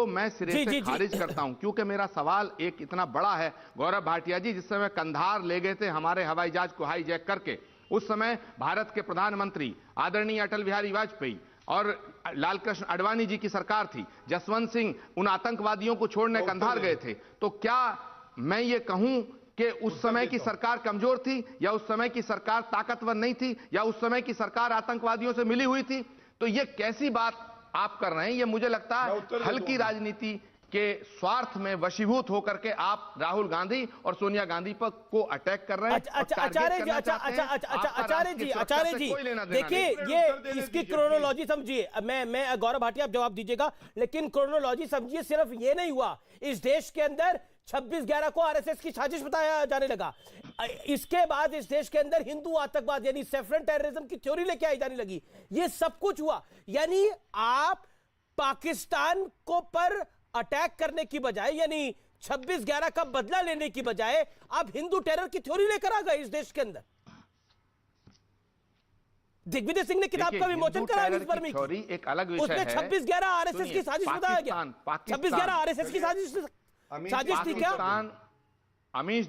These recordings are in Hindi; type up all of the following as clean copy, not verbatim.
को मैं सिरे से खारिज करता हूं, क्योंकि मेरा सवाल एक इतना बड़ा है। गौरव भाटिया जी, जिस समय कंधार ले गए थे हमारे हवाई जहाज को हाईजैक करके, उस समय भारत के प्रधानमंत्री आदरणीय अटल बिहारी वाजपेयी और लालकृष्ण आडवाणी जी की सरकार थी। जसवंत सिंह उन आतंकवादियों को छोड़ने कंधार गए थे। तो क्या मैं ये कहूं कि उस समय की सरकार कमजोर थी, या उस समय की सरकार ताकतवर नहीं थी, या उस समय की सरकार आतंकवादियों से मिली हुई थी? तो ये कैसी बात आप कर रहे हैं? ये मुझे लगता है हल्की राजनीति के स्वार्थ में वशीभूत होकर के आप राहुल गांधी और सोनिया गांधी पर को अटैक कर रहे हैं। आचार्य जी देखिए, ये इसकी क्रोनोलॉजी समझिए। मैं गौरव भाटिया आप जवाब दीजिएगा, लेकिन क्रोनोलॉजी समझिए। सिर्फ ये नहीं हुआ, इस देश के अंदर 26/11 को आरएसएस की साजिश बताया जाने लगा। इसके बाद इस देश के अंदर हिंदू आतंकवाद यानी सेफरन टेररिज्म की थ्योरी लेके आई जाने लगी। ये सब कुछ हुआ। यानी आप पाकिस्तान को पर अटैक करने की बजाय, यानी 26/11 का बदला लेने की बजाय, आप हिंदू टेरर की थ्योरी लेकर आ गए इस देश के अंदर। दिग्विजय सिंह ने किताब का विमोचन करा इस पर में, एक अलग विषय उसमें 26/11 आरएसएस की साजिश बताया गया। 26/11 आरएसएस की साजिश थी क्या? अमीश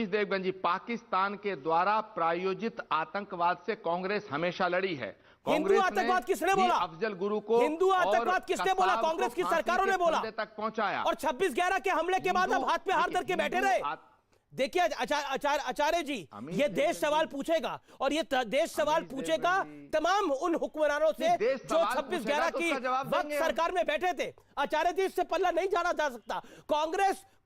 देवगन जी, पाकिस्तान के द्वारा प्रायोजित आतंकवाद से कांग्रेस हमेशा लड़ी है। हिंदू आतंकवाद किसने बोला? अफजल गुरु को हिंदू आतंकवाद किसने बोला? कांग्रेस की सरकारों ने बोला तक पहुंचाया। और 26/11 के हमले के बाद अब हाथ पे हाथ धर के बैठे रहे। देखिए आचार्य जी, ये देश सवाल पूछेगा, और ये देश सवाल पूछेगा तमाम उन हुक्मरानों से जो 26/11 की वक्त सरकार में बैठे थे। आचार्य जी, इससे पल्ला नहीं झाड़ा जा सकता।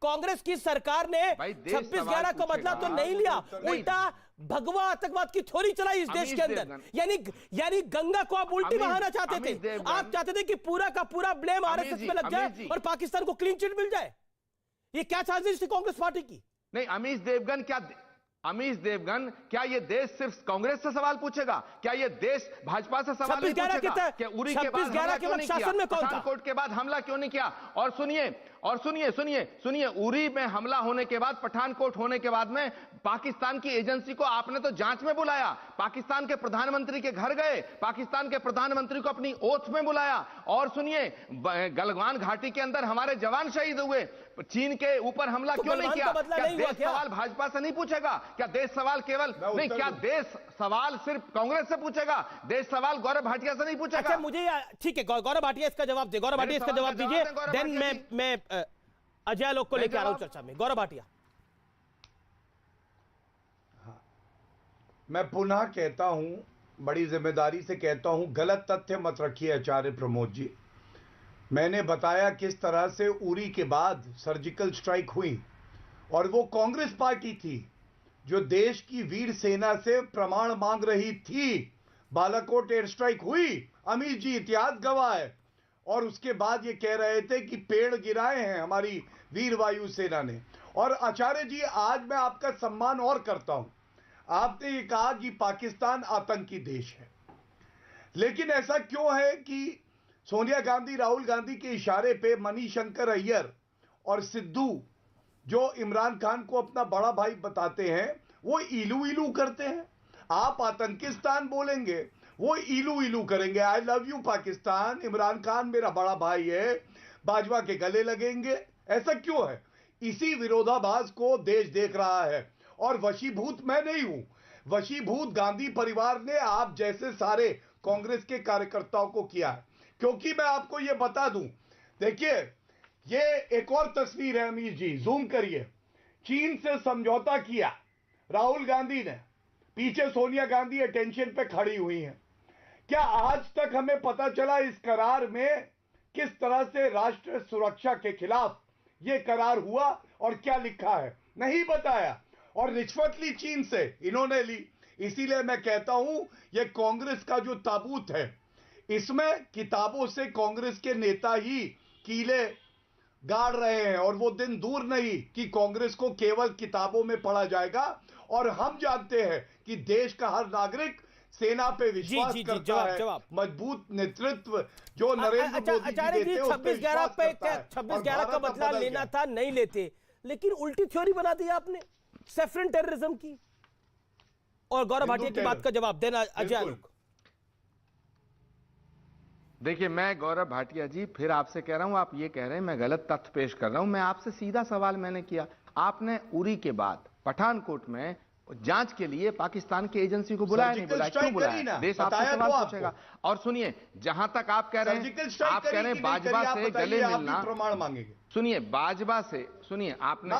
कांग्रेस की सरकार ने 26/11 का बदला तो नहीं लिया, उल्टा भगवा आतंकवाद की थ्योरी चलाई इस देश के अंदर। यानी गंगा को आप उल्टी बहाना चाहते थे। आप चाहते थे कि पूरा का पूरा ब्लेम आरएसएस में लग जाए और पाकिस्तान को क्लीन चिट मिल जाए। ये क्या साजिश थी कांग्रेस पार्टी की? नहीं, अमीश देवगन, क्या ये देश सिर्फ कांग्रेस से सवाल पूछेगा? क्या ये देश भाजपा से सवाल नहीं पूछेगा कि उरी के बाद हमला क्यों नहीं किया, पठानकोट के बाद हमला क्यों नहीं किया? और सुनिए, उरी में हमला होने के बाद, पठानकोट होने के बाद में पाकिस्तान की एजेंसी को आपने तो जांच में बुलाया, पाकिस्तान के प्रधानमंत्री के घर गए, पाकिस्तान के प्रधानमंत्री को अपनी ओथ में बुलाया। और सुनिए, गलवान घाटी के अंदर हमारे जवान शहीद हुए, चीन के ऊपर हमला क्यों नहीं किया? क्या देश सवाल भाजपा से नहीं पूछेगा? क्या देश सवाल केवल नहीं, क्या देश सवाल सिर्फ कांग्रेस से पूछेगा? देश सवाल गौरव भाटिया से नहीं पूछेगा? अच्छा, मुझे ठीक है, गौरव भाटिया इसका जवाब दे, गौरव भाटिया इसका जवाब दीजिए, देन मैं अजय आलोक को लेकर आ रहा हूं चर्चा में। गौरव भाटिया। मैं पुनः कहता हूं, बड़ी जिम्मेदारी से कहता हूं, गलत तथ्य मत रखिए आचार्य प्रमोद जी। मैंने बताया किस तरह से उरी के बाद सर्जिकल स्ट्राइक हुई, और वो कांग्रेस पार्टी थी जो देश की वीर सेना से प्रमाण मांग रही थी। बालाकोट एयर स्ट्राइक हुई, अमीर जी इतिहास गवाह है, और उसके बाद ये कह रहे थे कि पेड़ गिराए हैं हमारी वीर वायु सेना ने। और आचार्य जी, आज मैं आपका सम्मान और करता हूं, आपने ये कहा कि पाकिस्तान आतंकी देश है, लेकिन ऐसा क्यों है कि सोनिया गांधी, राहुल गांधी के इशारे पे मणिशंकर अय्यर और सिद्धू, जो इमरान खान को अपना बड़ा भाई बताते हैं, वो इलू इलू करते हैं। आप आतंकिस्तान बोलेंगे, वो इलू इलू करेंगे। I love you Pakistan, Imran Khan मेरा बड़ा भाई है, बाजवा के गले लगेंगे। ऐसा क्यों है? इसी विरोधाभास को देश देख रहा है, और वशीभूत मैं नहीं हूं, वशीभूत गांधी परिवार ने आप जैसे सारे कांग्रेस के कार्यकर्ताओं को किया है। क्योंकि मैं आपको यह बता दूं, देखिए, ये एक और तस्वीर है अमीर जी, जूम करिए। चीन से समझौता किया राहुल गांधी ने, पीछे सोनिया गांधी अटेंशन पे खड़ी हुई हैं। क्या आज तक हमें पता चला इस करार में किस तरह से राष्ट्र सुरक्षा के खिलाफ यह करार हुआ और क्या लिखा है? नहीं बताया। और रिश्वत ली चीन से, इन्होंने ली। इसीलिए मैं कहता हूं, यह कांग्रेस का जो ताबूत है, इसमें किताबों से कांग्रेस के नेता ही कीले गाड़ रहे हैं, और वो दिन दूर नहीं कि कांग्रेस को केवल किताबों में पढ़ा जाएगा। और हम जानते हैं कि देश का हर नागरिक सेना पे विश्वास करता है। मजबूत नेतृत्व जो नरेंद्र मोदी जी देते हैं, 26/11 का बदला लेना था, नहीं लेते, लेकिन उल्टी थ्योरी बना दी आपने सेफरन टेररिज्म की। और गौरव भाटिया की बात का जवाब देना अजय आलोक। देखिए, मैं गौरव भाटिया जी फिर आपसे कह रहा हूं, आप ये कह रहे हैं मैं गलत तथ्य पेश कर रहा हूं। मैं आपसे सीधा सवाल मैंने किया, आपने उरी के बाद पठानकोट में जांच के लिए पाकिस्तान की एजेंसी को बुलाया नहीं बुलाया? क्यों बुलाया? देश आपसे सवाल पूछेगा। और सुनिए, जहां तक आप कह रहे हैं बाजवा से गले मिलना, प्रमाण मांगेंगे। सुनिए, बाजवा से सुनिए, आपने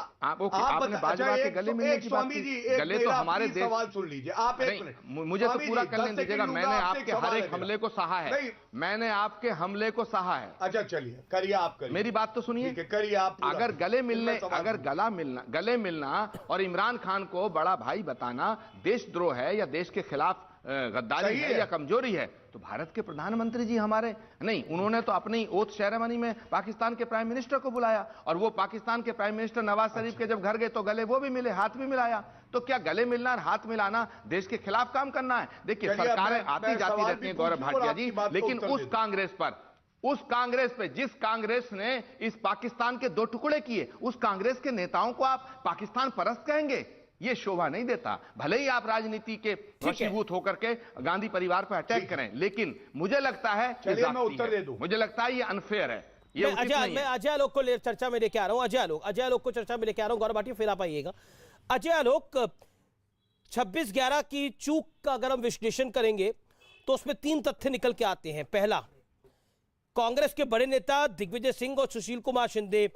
बाजवा के गले मिलने की बात की। गले तो हमारे देश, सवाल सुन लीजिए आप, एक मिनट मुझे तो पूरा करने दीजिएगा। मैंने आपके हर एक हमले को सहा है, मैंने आपके हमले को सहा है। अच्छा चलिए, करिए आप, करिए, मेरी बात तो सुनिए, करिए आप। अगर गले मिलना और इमरान खान को बड़ा भाई बताना देशद्रोह है या देश के खिलाफ गद्दारी है या कमजोरी है, तो भारत के प्रधानमंत्री जी हमारे नहीं, उन्होंने तो अपनी ओथ सेरेमनी में पाकिस्तान के प्राइम मिनिस्टर को बुलाया, और वो पाकिस्तान के प्राइम मिनिस्टर नवाज शरीफ के जब घर गए तो गले वो भी मिले, हाथ भी मिलाया। तो क्या गले मिलना और हाथ मिलाना देश के खिलाफ काम करना है? देखिए, सरकारें आती जाती रहती हैं गौरव भाटिया जी, लेकिन उस कांग्रेस पे जिस कांग्रेस ने इस पाकिस्तान के 2 टुकड़े किए, उस कांग्रेस के नेताओं को आप पाकिस्तान परस्त कहेंगे? ये शोभा नहीं देता। भले ही आप राजनीति के वशीभूत होकर के गांधी परिवार पर अटैक करें, लेकिन मुझे लगता है, मैं उत्तर दे दूं, मुझे लगता है ये अनफेयर है। ये मैं अजय आलोक को चर्चा में लेके आ रहा हूं। अजय आलोक को चर्चा में लेके आ रहा हूं। गौरव भाटिया फिर आप आइएगा। अजय आलोक, 26/11 की चूक का अगर हम विश्लेषण करेंगे तो उसमें 3 तथ्य निकल के आते हैं। पहला, कांग्रेस के बड़े नेता दिग्विजय सिंह और सुशील कुमार शिंदे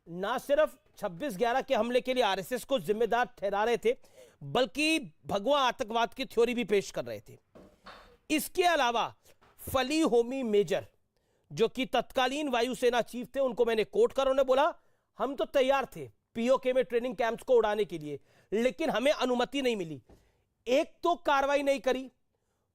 ना सिर्फ 26/11 के हमले के लिए आरएसएस को जिम्मेदार ठहरा रहे थे, बल्कि भगवा आतंकवाद की थ्योरी भी पेश कर रहे थे। इसके अलावा फली होमी मेजर, जो कि तत्कालीन वायुसेना चीफ थे, उनको मैंने कोट कर, उन्होंने बोला हम तो तैयार थे पीओके में ट्रेनिंग कैंप्स को उड़ाने के लिए, लेकिन हमें अनुमति नहीं मिली। एक तो कार्रवाई नहीं करी,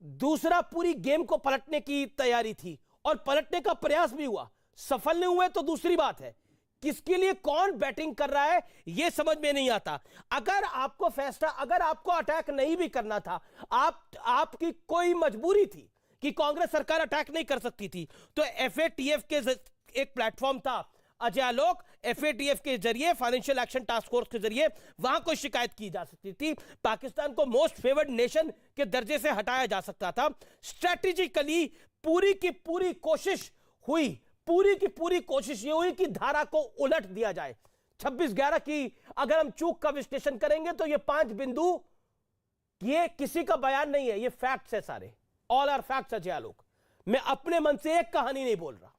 दूसरा पूरी गेम को पलटने की तैयारी थी और पलटने का प्रयास भी हुआ, सफल नहीं हुए तो दूसरी बात है। किसके लिए कौन बैटिंग कर रहा है यह समझ में नहीं आता। अगर आपको फैसला, अगर आपको अटैक नहीं भी करना था, आपकी कोई मजबूरी थी कि कांग्रेस सरकार अटैक नहीं कर सकती थी, तो एफएटीएफ के एक प्लेटफॉर्म था अजय आलोक, एफएटीएफ के जरिए, फाइनेंशियल एक्शन टास्क फोर्स के जरिए वहां कोई शिकायत की जा सकती थी, पाकिस्तान को मोस्ट फेवर्ड नेशन के दर्जे से हटाया जा सकता था। स्ट्रेटेजिकली पूरी की पूरी कोशिश हुई, पूरी की पूरी कोशिश ये हुई कि धारा को उलट दिया जाए। 26/11 की अगर हम चूक का विश्लेषण करेंगे तो ये 5 बिंदु, ये किसी का बयान नहीं है, ये फैक्ट्स है सारे, all are facts Ajay Alok. मैं अपने मन से एक कहानी नहीं बोल रहा।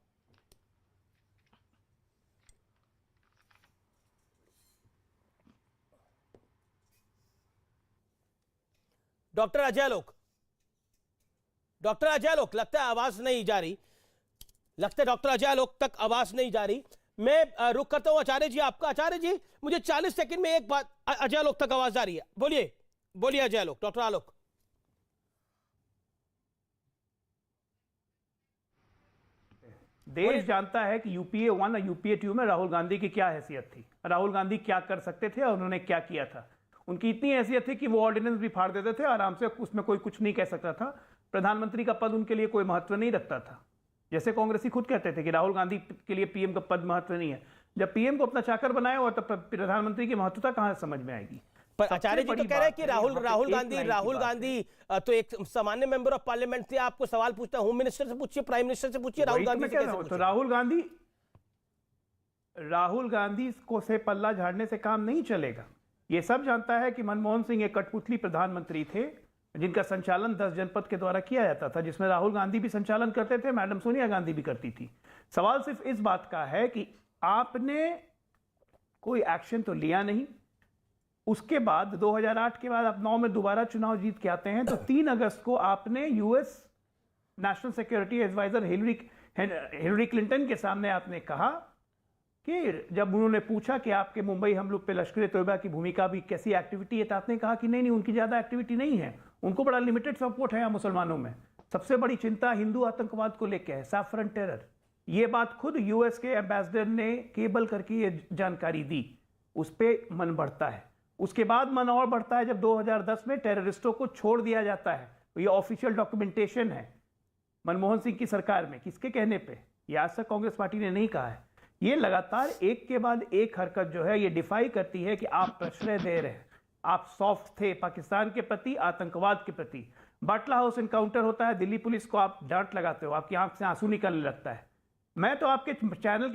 डॉक्टर अजय आलोक, लगता है आवाज नहीं जा रही, लगता है डॉक्टर अजय आलोक तक आवाज नहीं जा रही। मैं रुक करता हूं आचार्य जी आपका। आचार्य जी, मुझे 40 सेकंड में एक बात, अजय आलोक तक आवाज आ रही है, बोलिए अजय आलोक, डॉक्टर आलोक। देश जानता है कि यूपीए 1 और यूपीए 2 में राहुल गांधी की क्या हैसियत थी, राहुल गांधी क्या कर सकते थे और उन्होंने क्या किया था। उनकी इतनी हैसियत थी कि वो ऑर्डिनेंस भी फाड़ देते थे आराम से, उसमें कोई कुछ नहीं कह सकता था। प्रधानमंत्री का पद उनके लिए कोई महत्व नहीं रखता था। जैसे कांग्रेसी खुद कहते थे कि राहुल गांधी के लिए पीएम का पद महत्व नहीं है। जब पीएम को अपना चाकर बनाया हुआ तब प्रधानमंत्री की महत्वता कहां समझ में आएगी। पर आचार्य जी तो कह रहे हैं कि राहुल गांधी तो एक सामान्य मेंबर ऑफ पार्लियामेंट थे। आपको सवाल पूछता हूं, होम मिनिस्टर से पूछिए, प्राइम मिनिस्टर से पूछिए, राहुल गांधी से कैसे पूछिए? तो राहुल गांधी को से पल्ला झाड़ने से काम नहीं चलेगा। ये सब जानता है कि मनमोहन सिंह एक कठपुतली प्रधानमंत्री थे जिनका संचालन 10 जनपद के द्वारा किया जाता था, जिसमें राहुल गांधी भी संचालन करते थे, मैडम सोनिया गांधी भी करती थी। सवाल सिर्फ इस बात का है कि आपने कोई एक्शन तो लिया नहीं। उसके बाद 2008 के बाद आप 9 में दोबारा चुनाव जीत के आते हैं, तो 3 अगस्त को आपने US national security adviser Hillary Clinton के सामने आपने कहा कि जब उन्होंने पूछा कि आपके मुंबई हमलों पे लश्कर तोयबा की भूमिका भी कैसी एक्टिविटी है, तो आपने कहा कि नहीं उनकी ज़्यादा एक्टिविटी नहीं है, उनको बड़ा लिमिटेड सपोर्ट है यहाँ मुसलमानों में, सबसे बड़ी चिंता हिंदू आतंकवाद को लेकर है, सैफरन टेरर। ये बात खुद यूएस के एम्बेसडर ने केबल करके ये जानकारी दी। उस पर मन बढ़ता है। उसके बाद मन और बढ़ता है जब 2010 में टेररिस्टों को छोड़ दिया जाता है। ये ऑफिशियल डॉक्यूमेंटेशन है मनमोहन सिंह की सरकार में। किसके कहने पे? ये आज तक कांग्रेस पार्टी ने नहीं कहा है। ये लगातार एक के बाद एक हरकत जो है ये डिफाई करती है कि आप प्रश्रय दे रहे हैं, आप सॉफ्ट थे पाकिस्तान के प्रति, आतंकवाद के प्रति। बाटला हाउस इनकाउंटर होता है, दिल्ली पुलिस को आप डांट लगाते हो, आपकी आंख से आंसू निकलने लगता है। मैं तो आपके चैनल के